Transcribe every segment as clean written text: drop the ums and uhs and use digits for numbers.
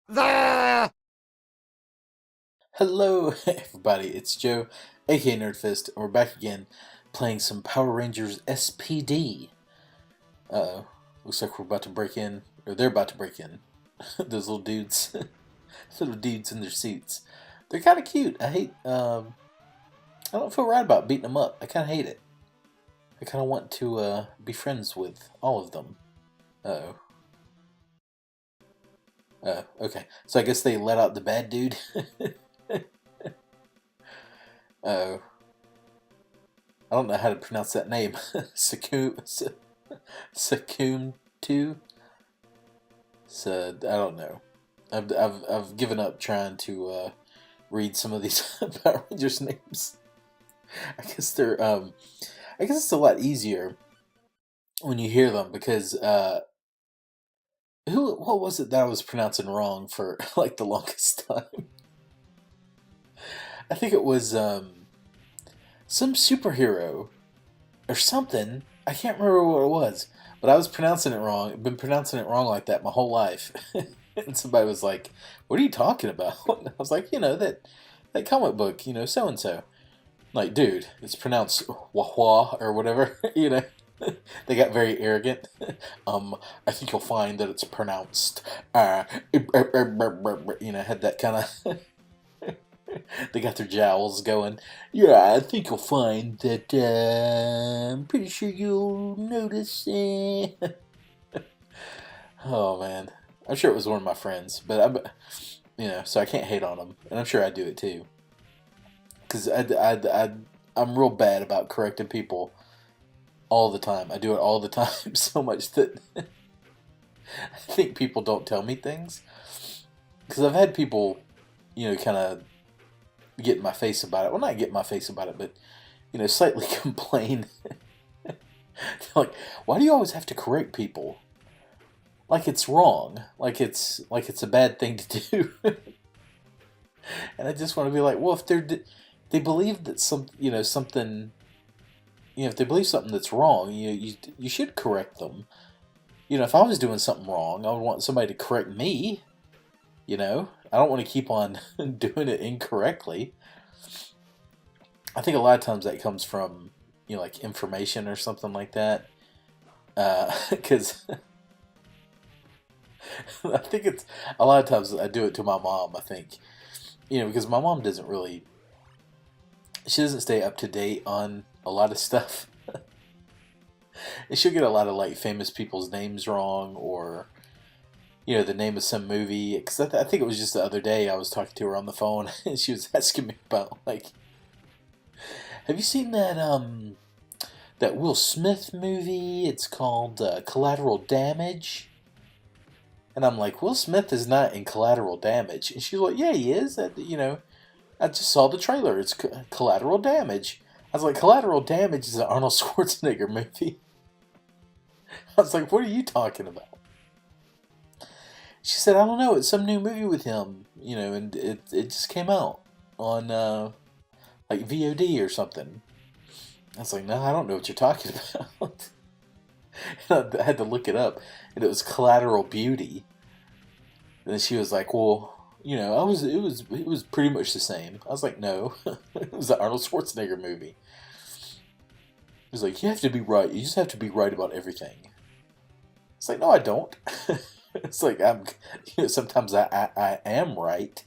The Hello, everybody. It's Joe, aka NerdFist, and we're back again playing some Power Rangers S.P.D. Uh-oh. Looks like we're about to break in, or they're about to break in. Those little dudes. Little dudes in their suits. They're kind of cute. I don't feel right about beating them up. I kind of hate it. I kind of want to be friends with all of them. Uh-oh. Okay. So I guess they let out the bad dude. Uh-oh. I don't know how to pronounce that name. Sakum 2? So, I don't know. I've given up trying to read some of these Power Rangers names. I guess I guess it's a lot easier when you hear them because what was it that I was pronouncing wrong for like the longest time? I think it was some superhero or something. I can't remember what it was, but I was pronouncing it wrong. I've been pronouncing it wrong like that my whole life. And somebody was like, "What are you talking about?" And I was like, that comic book, so and so." Like, dude, it's pronounced wah or whatever. They got very arrogant. I think you'll find that it's pronounced. Had that kind of. They got their jowls going. Yeah, I think you'll find that. I'm pretty sure you'll notice. Oh man, I'm sure it was one of my friends, but so I can't hate on them, and I'm sure I do it too, because I'm real bad about correcting people all the time. I do it all the time, so much that I think people don't tell me things. Because I've had people, kind of get in my face about it. Well, not get in my face about it, but slightly complain. Like, why do you always have to correct people? Like it's wrong. Like it's a bad thing to do. And I just want to be like, well, if they believe that something, if they believe something that's wrong, you should correct them. If I was doing something wrong, I would want somebody to correct me. I don't want to keep on doing it incorrectly. I think a lot of times that comes from like information or something like that. Because I think it's a lot of times I do it to my mom. I think because my mom doesn't really, she doesn't stay up to date on a lot of stuff. And she'll get a lot of like famous people's names wrong, or the name of some movie. Because I think it was just the other day I was talking to her on the phone, and she was asking me about like, have you seen that Will Smith movie? It's called Collateral Damage. And I'm like, Will Smith is not in Collateral Damage. And she's like, yeah, he is. I just saw the trailer. It's Collateral Damage. I was like, Collateral Damage is an Arnold Schwarzenegger movie. I was like, what are you talking about? She said, I don't know. It's some new movie with him, and it just came out on like VOD or something. I was like, no, I don't know what you're talking about. And I had to look it up, and it was Collateral Beauty. And then she was like, well, it was pretty much the same. I was like, no, it was the Arnold Schwarzenegger movie. He was like, you have to be right. You just have to be right about everything. It's like, no, I don't. It's like sometimes I am right,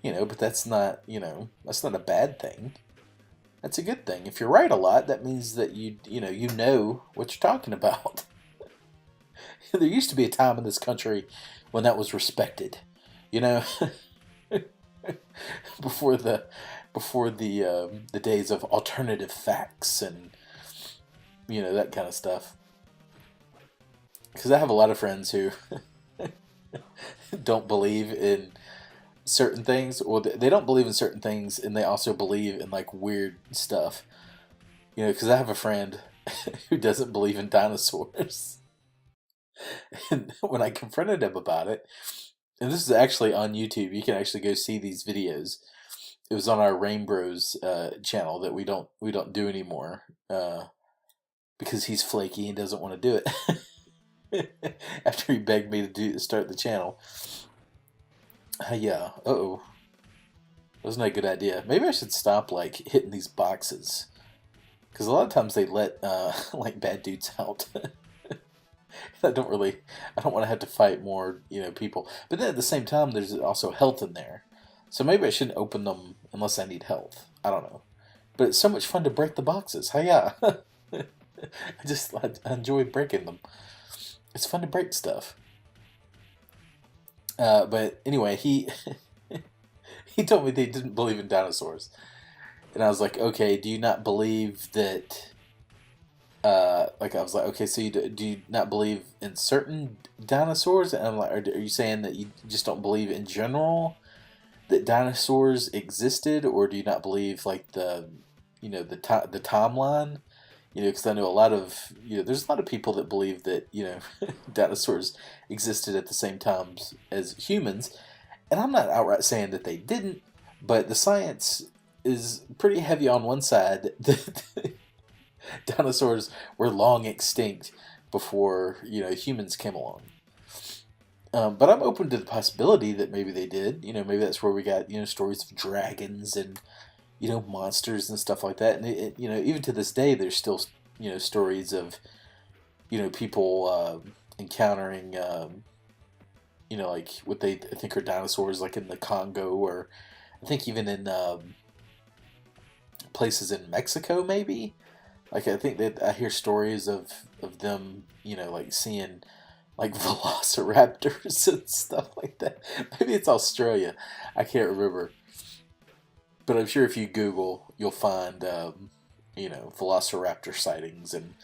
but that's not a bad thing. That's a good thing. If you're right a lot, that means that you know what you're talking about. There used to be a time in this country when that was respected, you know, before the days of alternative facts and that kind of stuff. Because I have a lot of friends who don't believe in certain things, or they don't believe in certain things, and they also believe in like weird stuff. Because I have a friend who doesn't believe in dinosaurs. And when I confronted him about it, and this is actually on YouTube, you can actually go see these videos. It was on our Rainbows channel that we don't do anymore because he's flaky and doesn't want to do it. After he begged me to start the channel, Yeah. Uh-oh. Wasn't a good idea. Maybe I should stop, like, hitting these boxes. Because a lot of times they let, like, bad dudes out. I don't really, I don't want to have to fight more, people. But then at the same time, there's also health in there. So maybe I shouldn't open them unless I need health. I don't know. But it's so much fun to break the boxes. Hiya! I enjoy breaking them. It's fun to break stuff. But anyway, he told me they didn't believe in dinosaurs, and I was like, okay, do you not believe that? Like I was like, okay, so do you not believe in certain dinosaurs? And I'm like, are you saying that you just don't believe in general that dinosaurs existed, or do you not believe like the timeline? Because I know a lot of there's a lot of people that believe that dinosaurs existed at the same time as humans, and I'm not outright saying that they didn't, but the science is pretty heavy on one side that dinosaurs were long extinct before humans came along. But I'm open to the possibility that maybe they did. Maybe that's where we got stories of dragons and monsters and stuff like that. And even to this day, there's still stories of people encountering like what they think are dinosaurs, like in the Congo, or I think even in places in Mexico, maybe. Like I think that I hear stories of them, like seeing like velociraptors and stuff like that. Maybe it's Australia. I can't remember. But I'm sure if you Google, you'll find, velociraptor sightings and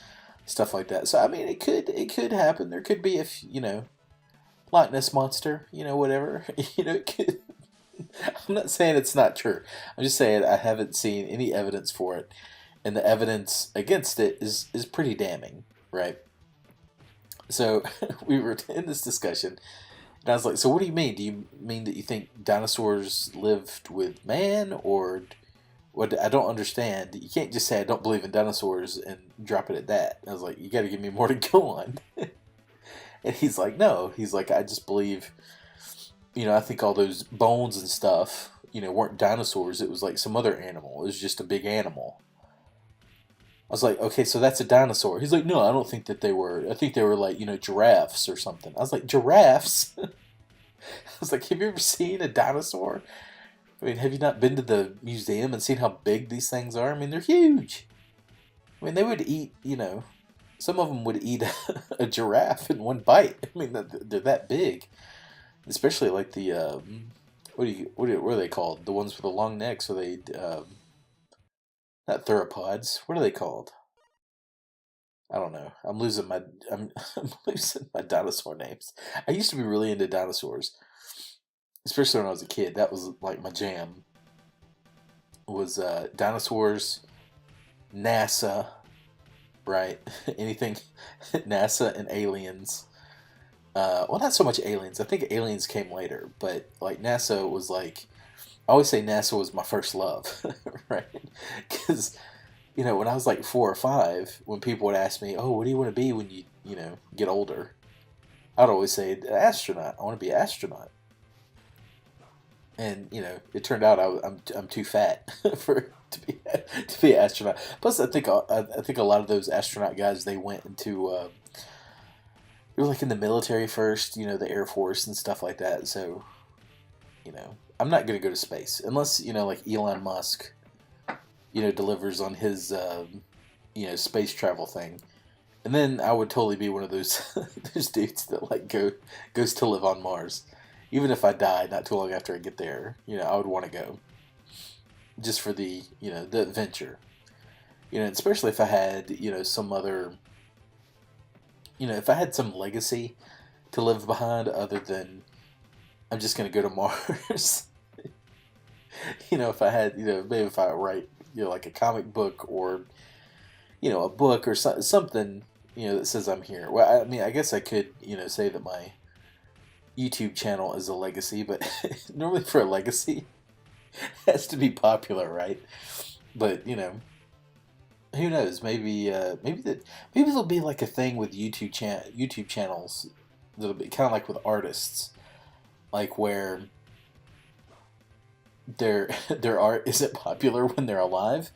stuff like that. So I mean, it could happen. There could be if Loch Ness monster, whatever. It could. I'm not saying it's not true. I'm just saying I haven't seen any evidence for it, and the evidence against it is pretty damning, right? So we were in this discussion, and I was like, "So what do you mean? Do you mean that you think dinosaurs lived with man, or what? I don't understand. You can't just say I don't believe in dinosaurs and drop it at that." I was like, "You got to give me more to go on." And he's like, "No." He's like, "I just believe, I think all those bones and stuff, weren't dinosaurs. It was like some other animal. It was just a big animal." I was like, "Okay, so that's a dinosaur." He's like, "No, I don't think that they were. I think they were like, giraffes or something." I was like, "Giraffes?" I was like, "Have you ever seen a dinosaur? I mean, have you not been to the museum and seen how big these things are? I mean, they're huge. I mean, they would eat, some of them would eat a giraffe in one bite. I mean, they're that big. Especially like the, what are they called? The ones with the long necks? Are they, not theropods? What are they called? I don't know. I'm losing my dinosaur names. I used to be really into dinosaurs, especially when I was a kid. That was like my jam. Was dinosaurs, NASA, right? Anything NASA and aliens. Well, not so much aliens. I think aliens came later, but like NASA was like. I always say NASA was my first love, right? Because when I was like 4 or 5, when people would ask me, "Oh, what do you want to be when you get older?" I'd always say astronaut. I want to be an astronaut. And it turned out I'm too fat for to be an astronaut. Plus, I think a lot of those astronaut guys they went into they were like in the military first, the Air Force and stuff like that. So I'm not gonna go to space unless like Elon Musk delivers on his space travel thing, and then I would totally be one of those those dudes that like goes to live on Mars. Even if I die not too long after I get there, I would want to go just for the adventure. Especially if I had some other if I had some legacy to live behind other than I'm just gonna go to Mars. If I had maybe if I write like a comic book or a book or something that says I'm here. Well, I mean, I guess I could say that my YouTube channel is a legacy, but normally for a legacy, it has to be popular, right? But who knows? Maybe there'll be like a thing with YouTube channels that'll be kind of like with artists, like where their art isn't popular when they're alive.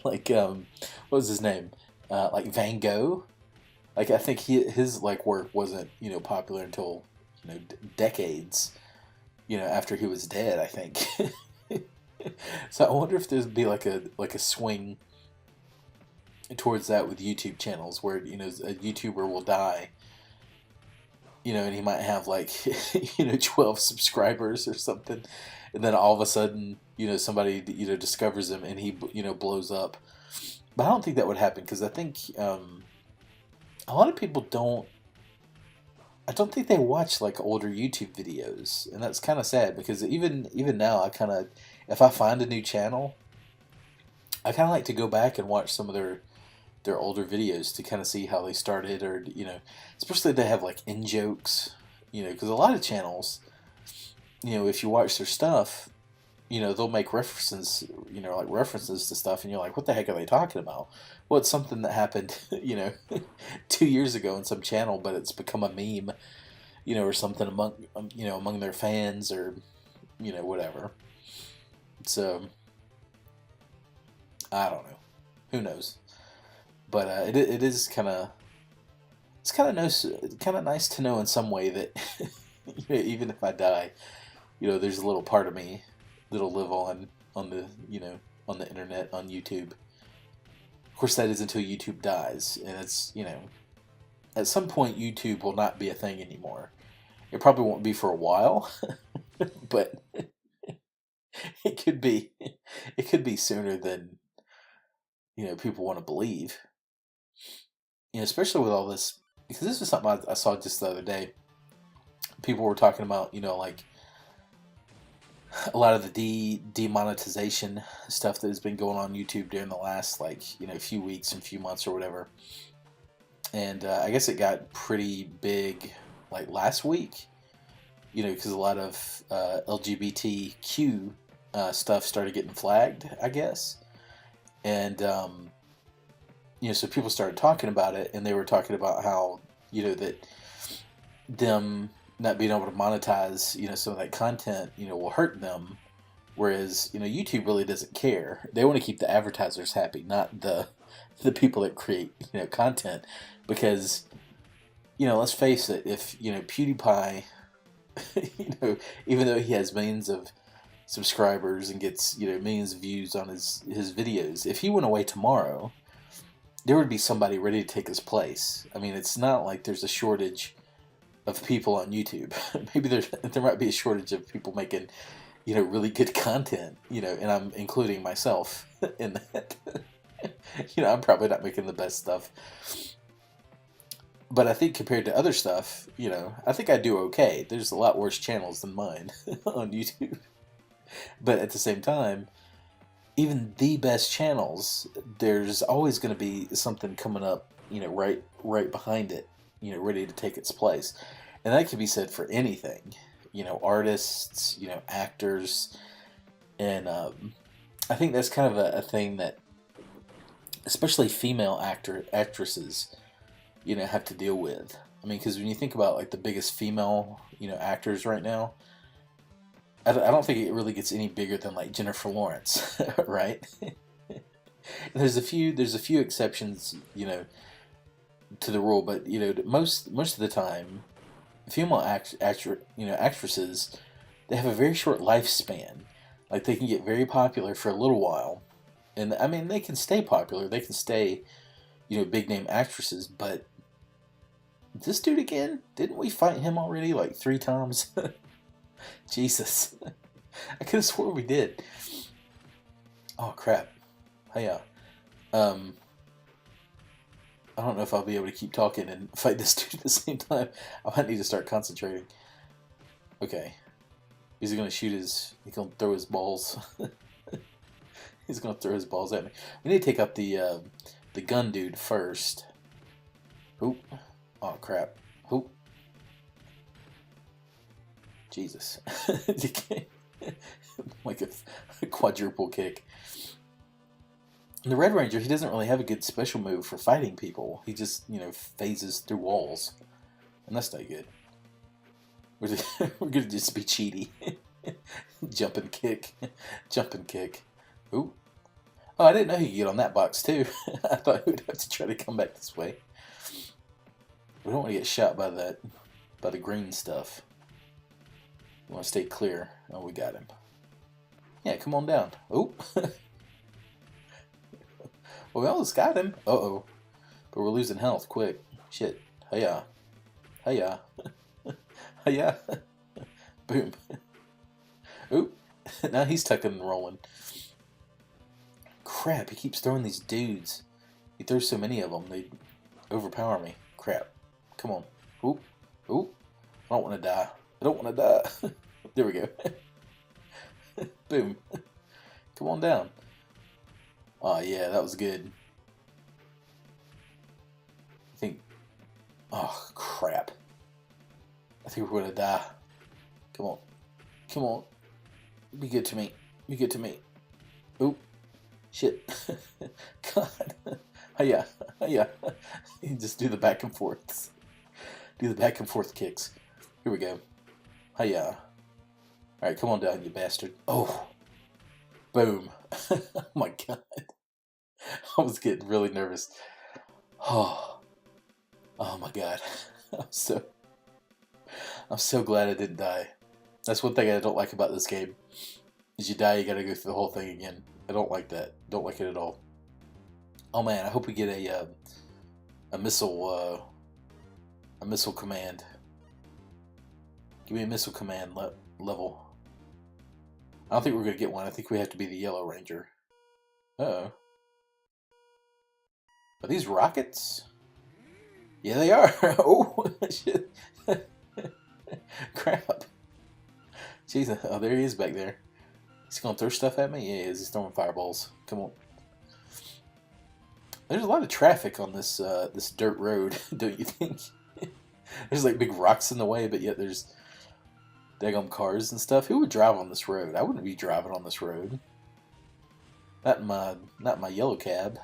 Like what was his name? Like Van Gogh. Like I think his like work wasn't popular until decades after he was dead. I think. So I wonder if there'd be like a swing towards that with YouTube channels where a YouTuber will die, and he might have like 12 subscribers or something, and then all of a sudden somebody discovers him and he blows up. But I don't think that would happen because I think a lot of people don't. I don't think they watch like older YouTube videos, and that's kind of sad because even now I kind of, if I find a new channel, I kind of like to go back and watch some of their older videos to kind of see how they started, or especially if they have like in jokes, because a lot of channels, if you watch their stuff, they'll make references, like references to stuff, and you're like, what the heck are they talking about? Well, it's something that happened, 2 years ago in some channel, but it's become a meme, or something among their fans, or whatever. So I don't know, who knows? But it is kind of nice to know in some way that even if I die, there's a little part of me that'll live on the on the internet, on YouTube. Of course, that is until YouTube dies, and it's at some point YouTube will not be a thing anymore. It probably won't be for a while, but it could be sooner than people want to believe. Especially with all this, because this was something I saw just the other day. People were talking about, like a lot of the demonetization stuff that has been going on YouTube during the last few weeks and few months or whatever. And I guess it got pretty big like last week, because a lot of LGBTQ stuff started getting flagged, I guess. And so people started talking about it, and they were talking about how that them not being able to monetize some of that content will hurt them, whereas YouTube really doesn't care. They want to keep the advertisers happy, not the people that create content, because let's face it, if PewDiePie even though he has millions of subscribers and gets millions of views on his videos, if he went away tomorrow, there would be somebody ready to take his place. I mean, it's not like there's a shortage of people on YouTube. Maybe there might be a shortage of people making, really good content, and I'm including myself in that. I'm probably not making the best stuff. But I think compared to other stuff, I think I do okay. There's a lot worse channels than mine on YouTube. But at the same time, even the best channels, there's always going to be something coming up, right behind it, ready to take its place. And that can be said for anything, artists, actors. And I think that's kind of a thing that especially female actresses, have to deal with. I mean, because when you think about like the biggest female, actors right now, I don't think it really gets any bigger than like Jennifer Lawrence, right? There's a few exceptions, to the rule, but most of the time, female actresses, they have a very short lifespan. Like they can get very popular for a little while, and I mean they can stay popular, they can stay, big name actresses. But this dude again, didn't we fight him already like 3 times? Jesus, I could have swore we did. Oh crap! Hey, I don't know if I'll be able to keep talking and fight this dude at the same time. I might need to start concentrating. Okay. He's gonna shoot his... He's gonna throw his balls. He's gonna throw his balls at me. We need to take out the gun dude first. Oop. Oh, crap. Oop. Jesus. Like a quadruple kick. The Red Ranger, he doesn't really have a good special move for fighting people. He just, phases through walls. And that's not good. We're going to just be cheaty. Jump and kick. Jump and kick. Ooh. Oh, I didn't know he could get on that box too. I thought he would have to try to come back this way. We don't want to get shot by that, by the green stuff. We want to stay clear. Oh, we got him. Yeah, come on down. Oh. Well, we almost got him. Uh-oh. But we're losing health quick. Shit. Hiya. Hiya. Hiya. Boom. Oop. Now he's tucking and rolling. Crap, he keeps throwing these dudes. He throws so many of them, they overpower me. Crap. Come on. Oop. Oop. I don't want to die. I don't want to die. There we go. Boom. Come on down. Oh, yeah, that was good. I think... Oh, crap. I think we're going to die. Come on. Come on. Be good to me. Be good to me. Oop. Shit. God. Hiya. Hiya. You just do the back and forths. Do the back and forth kicks. Here we go. Hiya. Alright, come on down, you bastard. Oh. Boom. Oh my god. I was getting really nervous. Oh. Oh my god. I'm so glad I didn't die. That's one thing I don't like about this game. Is you die, you gotta go through the whole thing again. I don't like that. Don't like it at all. Oh man, I hope we get a missile command. Give me a missile command level. I don't think we're gonna get one. I think we have to be the Yellow Ranger. Uh-oh. Are these rockets? Yeah, they are. Oh shit. Crap. Jeez, oh, there he is back there. He's gonna throw stuff at me? Yeah, he is. He's throwing fireballs. Come on. There's a lot of traffic on this this dirt road, don't you think? There's like big rocks in the way, but yet there's daggum cars and stuff. Who would drive on this road? I wouldn't be driving on this road. Not my yellow cab.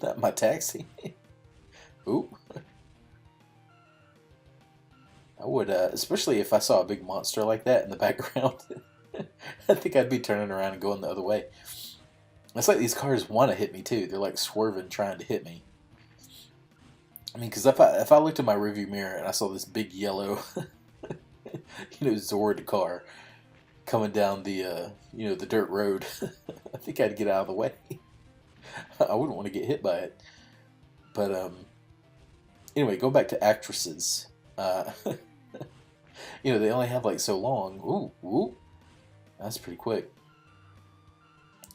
Not my taxi. Ooh. I would, especially if I saw a big monster like that in the background. I think I'd be turning around and going the other way. It's like these cars want to hit me too. They're like swerving, trying to hit me. I mean, because if I looked in my rearview mirror and I saw this big yellow, Zord car coming down the, the dirt road, I think I'd get out of the way. I wouldn't want to get hit by it. But anyway, go back to actresses. They only have like so long. Ooh, ooh, that's pretty quick.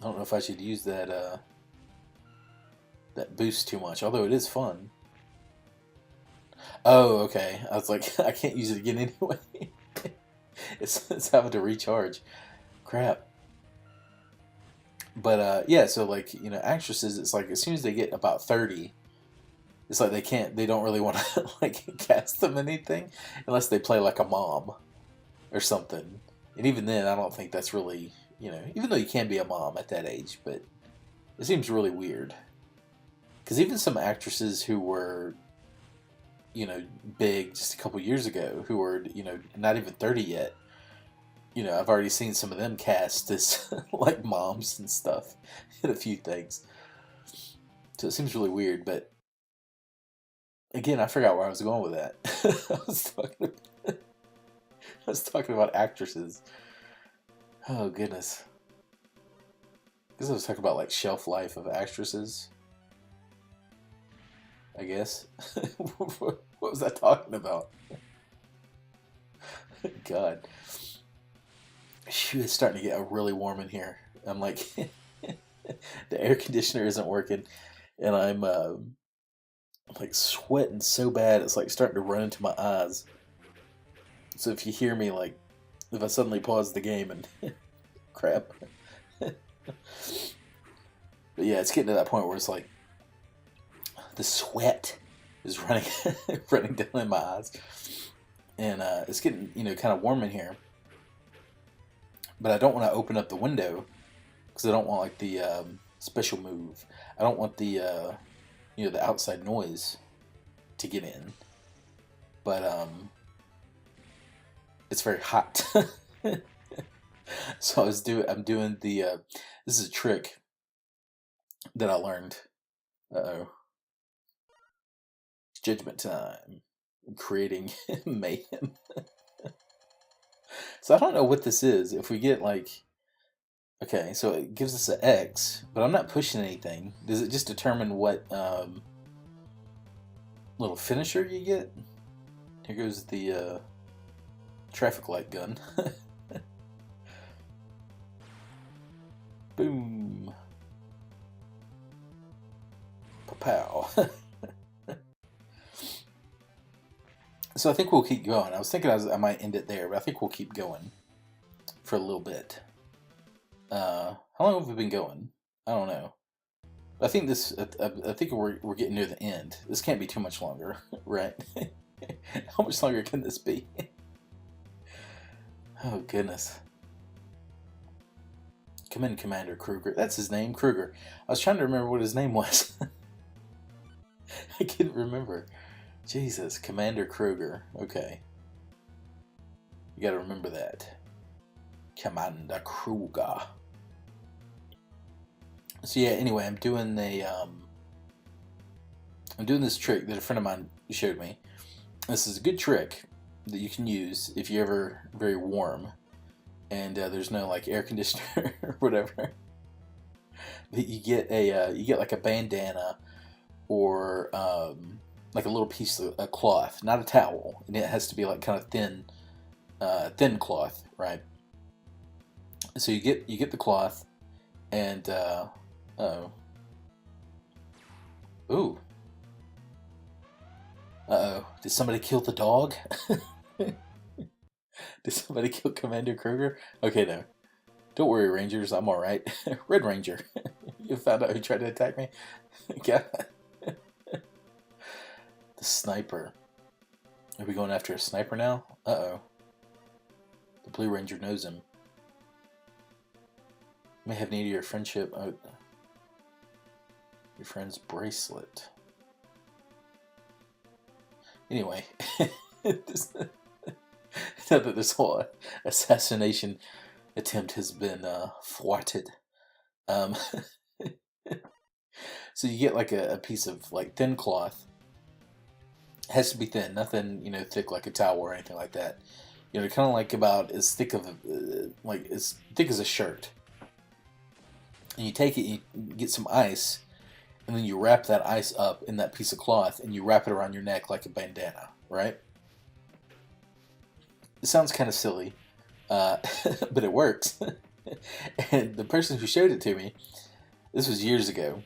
I don't know if I should use that that boost too much, although it is fun. Oh, okay. I was like, I can't use it again anyway. It's having to recharge. Crap. But yeah, so like actresses, it's like as soon as they get about 30, it's like they don't really want to like cast them anything unless they play like a mom or something. And even then, I don't think that's really even though you can be a mom at that age, but it seems really weird. Because even some actresses who were big just a couple years ago, who were not even 30 yet, I've already seen some of them cast as like moms and stuff in a few things. So it seems really weird, but again, I forgot where I was going with that. I was talking about actresses. Oh goodness. I guess I was talking about like shelf life of actresses. I guess. What was I talking about? God. Shoot, it's starting to get really warm in here. I'm like, the air conditioner isn't working, and I'm like sweating so bad it's like starting to run into my eyes. So if you hear me, like, if I suddenly pause the game and crap. But yeah, it's getting to that point where it's like the sweat is running running down in my eyes, and it's getting kind of warm in here. But I don't want to open up the window because I don't want like the special move. I don't want the the outside noise to get in. But it's very hot. So I'm doing the, this is a trick that I learned. Uh-oh. It's judgment time. I'm creating mayhem. So I don't know what this is. If we get like, okay, so it gives us an X, but I'm not pushing anything. Does it just determine what little finisher you get? Here goes the traffic light gun. Boom. Pow. So I think we'll keep going. I was thinking I might end it there, but I think we'll keep going for a little bit. How long have we been going? I don't know. I think this. I think we're getting near the end. This can't be too much longer, right? How much longer can this be? Oh goodness. Come in, Commander Kruger. That's his name, Kruger. I was trying to remember what his name was. I couldn't remember. Jesus, Commander Kruger. Okay. You gotta remember that. Commander Kruger. So yeah, anyway, I'm doing this trick that a friend of mine showed me. This is a good trick that you can use if you're ever very warm and there's no like air conditioner or whatever. But you get like a bandana or like a little piece of a cloth, not a towel, and it has to be like kind of thin cloth, right? So you get the cloth, and ooh, did somebody kill the dog? Did somebody kill Commander Kruger? Okay, no, don't worry, Rangers, I'm all right. Red Ranger, you found out who tried to attack me. God. The sniper. Are we going after a sniper now? Uh-oh. The Blue Ranger knows him. May have needed your friendship. Oh, your friend's bracelet. Anyway. Now that this whole assassination attempt has been thwarted. So you get like a piece of like thin cloth. It has to be thin, nothing, thick like a towel or anything like that. Kind of like about as thick of like as thick as a shirt. And you take it, you get some ice, and then you wrap that ice up in that piece of cloth, and you wrap it around your neck like a bandana, right? It sounds kind of silly, but it works. And the person who showed it to me, this was years ago,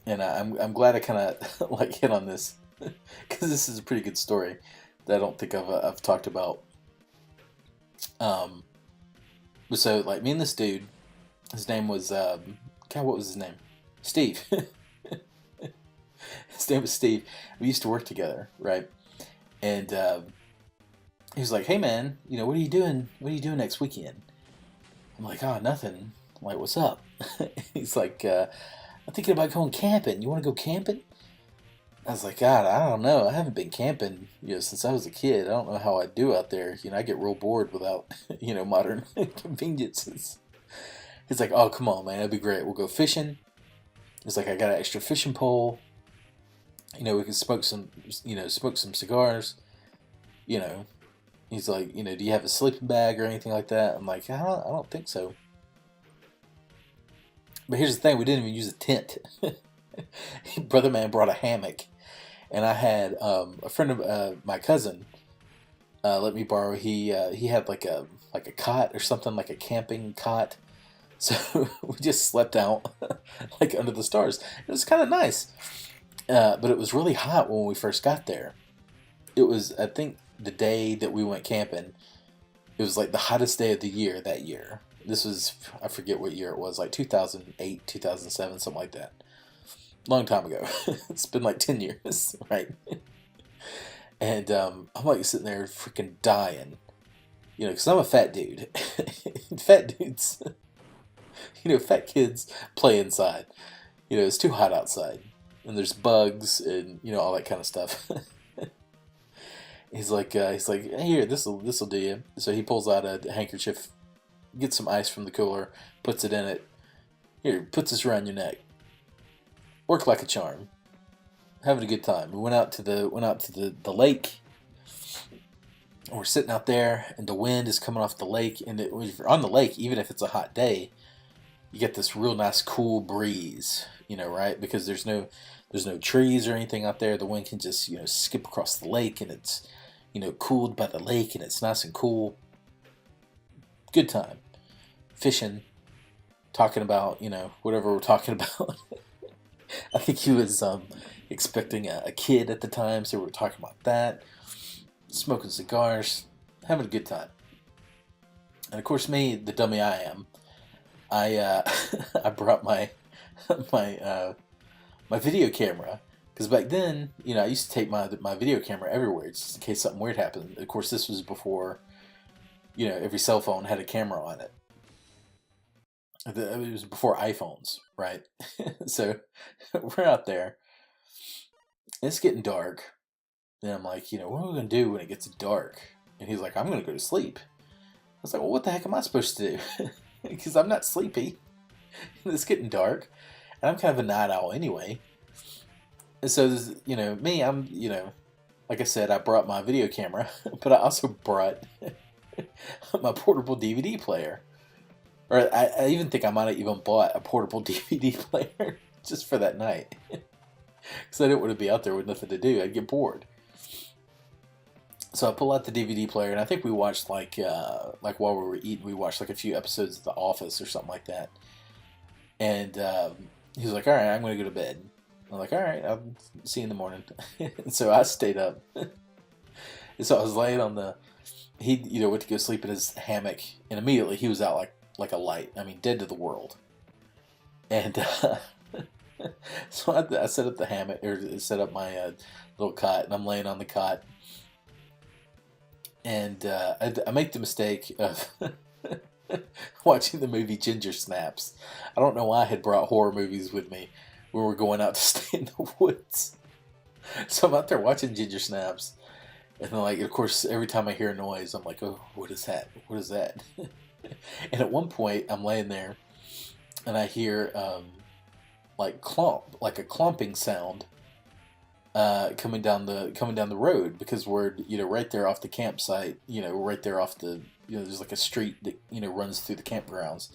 and I'm glad I kind of like hit on this because this is a pretty good story that I don't think I've talked about. So like me and this dude, his name was God, what was his name? Steve. His name was Steve. We used to work together, right? And he was like, "Hey man, what are you doing? What are you doing next weekend?" I'm like, "Oh, nothing." I'm like, "What's up?" He's like, "I'm thinking about going camping. You want to go camping?" I was like, "God, I don't know. I haven't been camping, since I was a kid. I don't know how I do out there. I get real bored without, modern conveniences." He's like, "Oh, come on, man. That'd be great. We'll go fishing." He's like, "I got an extra fishing pole. We can smoke some cigars. You know." He's like, "Do you have a sleeping bag or anything like that?" I'm like, I don't think so." But here's the thing, we didn't even use a tent. Brother man brought a hammock, and I had a friend of my cousin let me borrow. He had like a cot or something, like a camping cot. So we just slept out like under the stars. It was kind of nice, but it was really hot when we first got there. It was, I think, the day that we went camping. It was like the hottest day of the year that year. This was, I forget what year it was, like 2008, 2007, something like that. Long time ago. It's been like 10 years, right? And I'm like sitting there freaking dying, because I'm a fat dude. Fat dudes, fat kids play inside. It's too hot outside, and there's bugs and all that kind of stuff. He's like, "Here, this'll do you." So he pulls out a handkerchief, gets some ice from the cooler, puts it in it. Here, puts this around your neck. Worked like a charm. Having a good time. We went out to the lake. And we're sitting out there, and the wind is coming off the lake. And if you're on the lake, even if it's a hot day, you get this real nice cool breeze. Right? Because there's no trees or anything out there. The wind can just skip across the lake, and it's cooled by the lake, and it's nice and cool. Good time. Fishing. Talking about whatever we're talking about. I think he was expecting a kid at the time, so we were talking about that. Smoking cigars, having a good time. And of course, me, the dummy I am, I brought my video camera, because back then, I used to take my video camera everywhere just in case something weird happened. Of course, this was before every cell phone had a camera on it. It was before iPhones, right? So we're out there. It's getting dark. And I'm like, what are we going to do when it gets dark? And he's like, I'm going to go to sleep. I was like, well, what the heck am I supposed to do? Because I'm not sleepy. It's getting dark. And I'm kind of a night owl anyway. And so, me, I'm, like I said, I brought my video camera. But I also brought my portable DVD player. Or I even think I might have even bought a portable DVD player just for that night. Because I didn't want to be out there with nothing to do. I'd get bored. So I pull out the DVD player, and I think we watched like while we were eating, we watched like a few episodes of The Office or something like that. And he was like, "All right, I'm going to go to bed." I'm like, "All right, I'll see you in the morning." And so I stayed up. And so I was laying on he went to go sleep in his hammock, and immediately he was out like a light. I mean, dead to the world. And so I set up the hammock, or set up my little cot, and I'm laying on the cot. And I make the mistake of watching the movie Ginger Snaps. I don't know why I had brought horror movies with me when we're going out to stay in the woods. So I'm out there watching Ginger Snaps. And then, of course, every time I hear a noise, I'm like, oh, what is that? What is that? And at one point, I'm laying there, and I hear, like a clomping sound. Coming down the road, because we're right there off the campsite, right there off the there's like a street that runs through the campgrounds,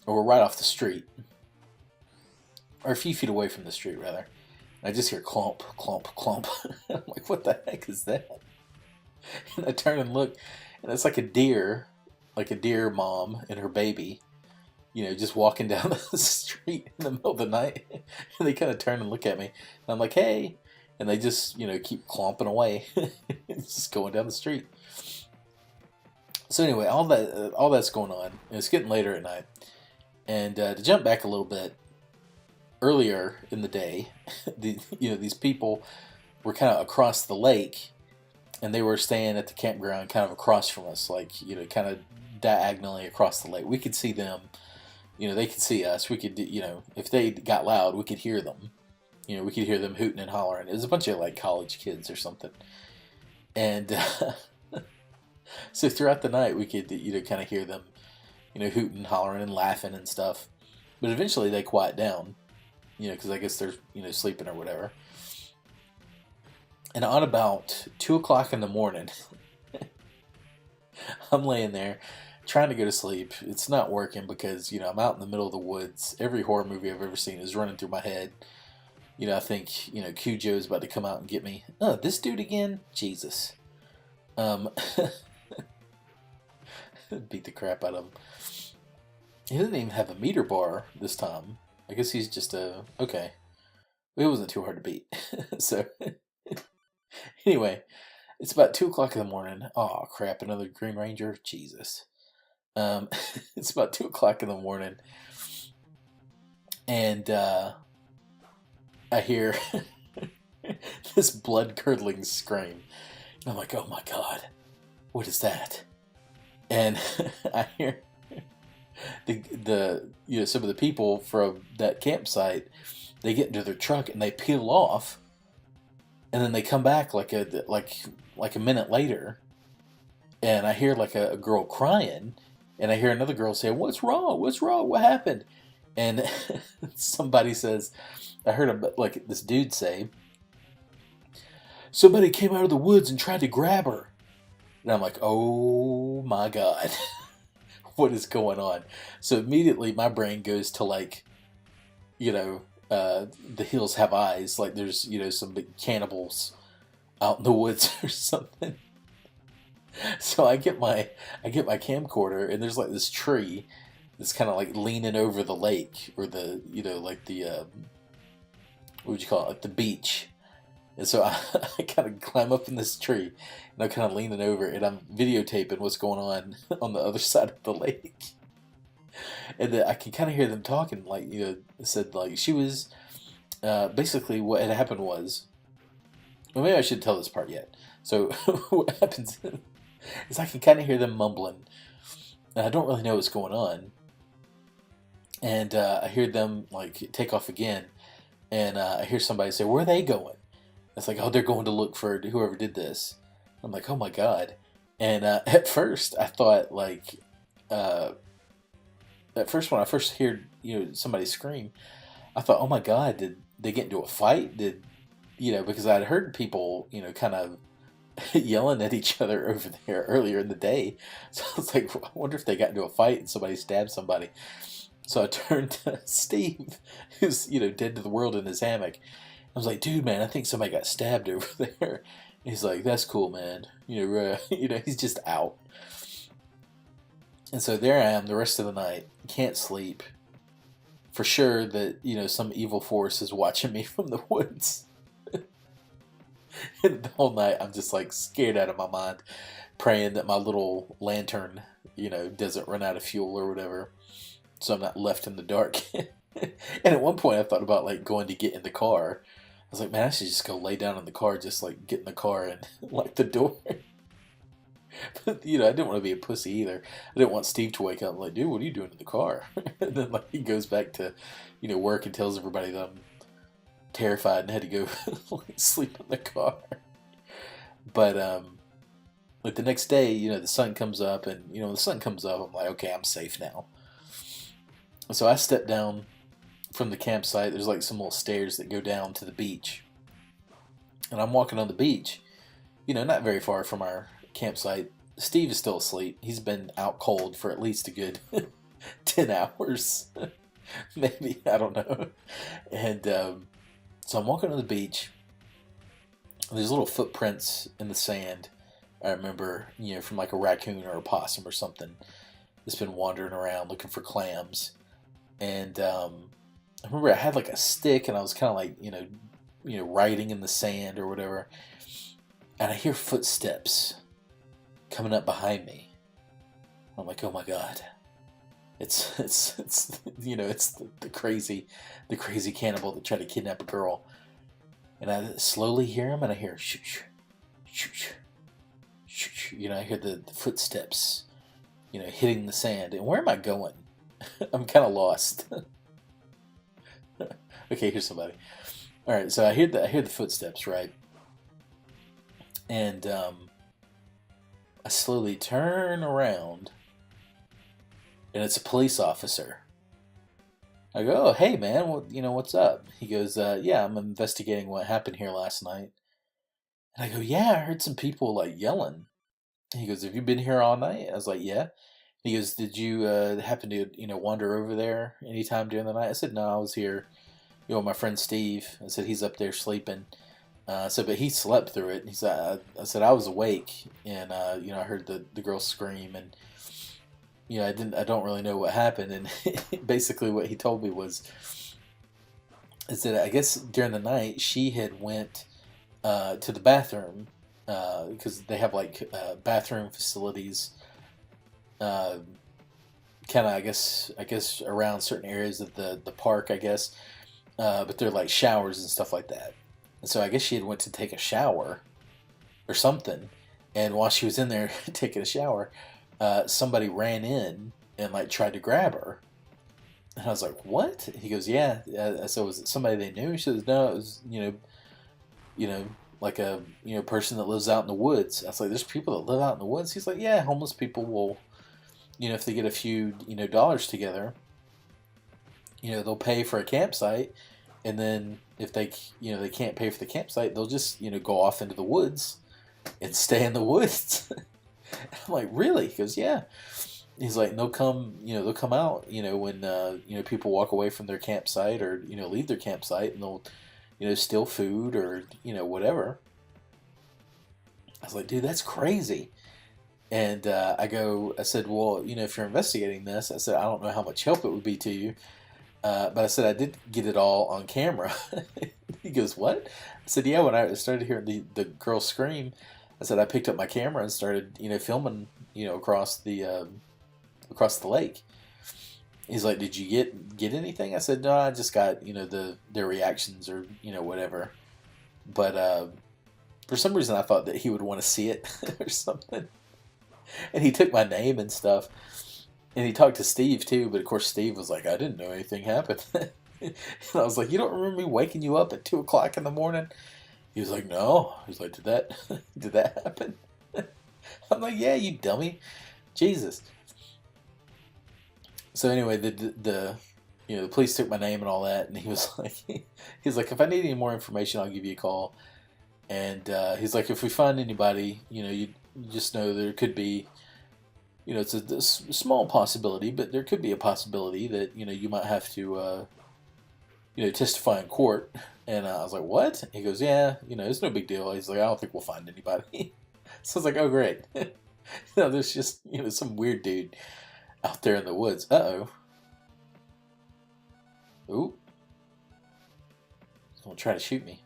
or we're right off the street, or a few feet away from the street rather. And I just hear clomp, clomp, clomp. I'm like, what the heck is that? And I turn and look, and it's like a deer mom and her baby, just walking down the street in the middle of the night. And they kind of turn and look at me. And I'm like, hey. And they just, keep clomping away. It's just going down the street. So anyway, all that's going on. And it's getting later at night. And to jump back a little bit, earlier in the day, these people were kind of across the lake. And they were staying at the campground kind of across from us. Kind of diagonally across the lake. We could see them. They could see us. We could, if they got loud, we could hear them. We could hear them hooting and hollering. It was a bunch of college kids or something. And so throughout the night, we could, kind of hear them, hooting, hollering, and laughing and stuff. But eventually they quiet down, because I guess they're, sleeping or whatever. And on about 2 o'clock in the morning, I'm laying there trying to go to sleep. It's not working because, I'm out in the middle of the woods. Every horror movie I've ever seen is running through my head. I think, Cujo's about to come out and get me. Oh, this dude again? Jesus. Beat the crap out of him. He doesn't even have a meter bar this time. I guess he's just okay. It wasn't too hard to beat. So, anyway, it's about 2 o'clock in the morning. Oh, crap, another Green Ranger? Jesus. It's about 2 o'clock in the morning, and I hear this blood-curdling scream. I'm like, oh my God, what is that? And I hear the some of the people from that campsite, they get into their truck and they peel off, and then they come back like a minute later, and I hear a girl crying. And I hear another girl say, "What's wrong? What's wrong? What happened?" And somebody says, I heard like this dude say, "Somebody came out of the woods and tried to grab her." And I'm like, "Oh my God." What is going on? So immediately my brain goes to like, you know, the hills have eyes. Like there's, some big cannibals out in the woods or something. So I get my camcorder, and there's like this tree that's kind of like leaning over the lake, or the, like the, what would you call it? Like the beach. And so I kind of climb up in this tree, and I'm kind of leaning over, and I'm videotaping what's going on the other side of the lake. And then I can kind of hear them talking, like, it said, like, she was, basically what had happened was, well, maybe I should tell this part yet. So what happens is I can kind of hear them mumbling, and I don't really know what's going on. And I hear them, like, take off again, and I hear somebody say, "Where are they going?" It's like, "Oh, they're going to look for whoever did this." I'm like, "Oh my God." And at first I thought, like, at first when I first heard, somebody scream, I thought, "Oh my God, did they get into a fight?" Because I'd heard people, kind of yelling at each other over there earlier in the day. So I was like, I wonder if they got into a fight and somebody stabbed somebody. So I turned to Steve, who's, dead to the world in his hammock. I was like, "Dude, man, I think somebody got stabbed over there." He's like, "That's cool, man." He's just out. And so there I am the rest of the night. Can't sleep. For sure that, some evil force is watching me from the woods. And the whole night I'm just like scared out of my mind, praying that my little lantern, doesn't run out of fuel or whatever, so I'm not left in the dark. And at one point I thought about like going to get in the car. I was like, "Man, I should just go lay down in the car, just like get in the car and lock the door." But I didn't want to be a pussy either. I didn't want Steve to wake up and like, "Dude, what are you doing in the car?" And then like he goes back to, work and tells everybody that I'm terrified and had to go like, sleep in the car. But like the next day, the sun comes up, and when the sun comes up, I'm like, "Okay, I'm safe now." So I step down from the campsite. There's like some little stairs that go down to the beach, and I'm walking on the beach, not very far from our campsite. Steve is still asleep. He's been out cold for at least a good 10 hours. Maybe, I don't know. And so I'm walking on the beach. There's little footprints in the sand. I remember, from like a raccoon or a possum or something that's been wandering around looking for clams. And I remember I had like a stick, and I was kind of like, writing in the sand or whatever. And I hear footsteps coming up behind me. I'm like, "Oh my God. It's the crazy cannibal that tried to kidnap a girl." And I slowly hear him, and I hear shoosh, shoosh, shoosh. I hear the footsteps, hitting the sand. And where am I going? I'm kind of lost. Okay, here's somebody. All right, so I hear the footsteps, right? And I slowly turn around, and it's a police officer. I go, "Oh, hey, man, what's up?" He goes, "Yeah, I'm investigating what happened here last night." And I go, "Yeah, I heard some people like yelling." And he goes, "Have you been here all night?" I was like, "Yeah." He goes, "Did you happen to wander over there anytime during the night?" I said, "No, I was here. My friend Steve." I said, "He's up there sleeping." I said, "But he slept through it." And he said, I said, "I was awake, and I heard the girl scream, and I don't really know what happened." And basically what he told me is that I guess during the night she had went to the bathroom, because they have like bathroom facilities, kind of I guess around certain areas of the park, I guess, but they're like showers and stuff like that. And so I guess she had went to take a shower or something, and while she was in there taking a shower, somebody ran in and like tried to grab her. And I was like, "What?" He goes, "Yeah." So was it somebody they knew? She says, "No, it was like a person that lives out in the woods." I was like, "There's people that live out in the woods?" He's like, "Yeah, homeless people will if they get a few, dollars together, they'll pay for a campsite, and then if they can't pay for the campsite, they'll just, go off into the woods and stay in the woods. I'm like, really? He goes, yeah. He's like, they'll come out, when, people walk away from their campsite or, leave their campsite, and they'll, steal food or, whatever. I was like, dude, that's crazy. And I said, well, if you're investigating this, I said, I don't know how much help it would be to you. But I said, I did get it all on camera. He goes, what? I said, yeah, when I started hearing the girl scream, I said, I picked up my camera and started, filming, across the lake. He's like, did you get anything? I said, no, I just got, their reactions or, whatever. But for some reason, I thought that he would want to see it or something. And he took my name and stuff. And he talked to Steve, too. But, of course, Steve was like, I didn't know anything happened. And I was like, you don't remember me waking you up at 2 o'clock in the morning? He was like, no. He was like, did that happen? I'm like, yeah, you dummy. Jesus. So anyway, the police took my name and all that, and he was like, if I need any more information, I'll give you a call. And he's like, if we find anybody, you just know there could be, it's a small possibility, but there could be a possibility that you might have to testify in court. And I was like, what? He goes, yeah, it's no big deal. He's like, I don't think we'll find anybody. So I was like, oh great. There's just some weird dude out there in the woods. Uh-oh. Ooh. He's gonna try to shoot me.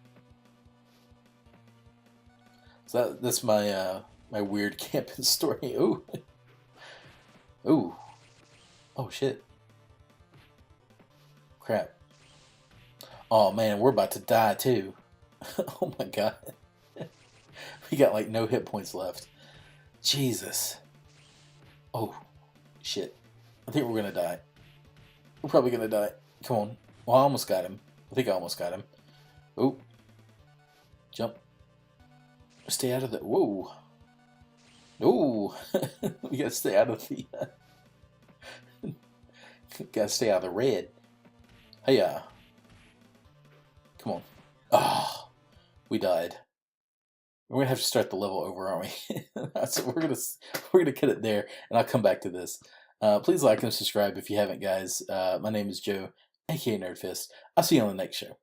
So that's my my weird camping story. Ooh. Ooh. Oh shit. Crap. Oh man, we're about to die too. Oh my god. We got like no hit points left. Jesus. Oh. Shit. I think we're gonna die. We're probably gonna die. Come on. Well, I almost got him. I think I almost got him. Oh. Jump. Stay out of the... Whoa. Oh. We gotta stay out of the... gotta stay out of the red. Hey-ya. Come on. Oh. We died. We're gonna have to start the level over, aren't we? So we're gonna cut it there, and I'll come back to this. Please like and subscribe if you haven't, guys. My name is Joe, aka NerdFist. I'll see you on the next show.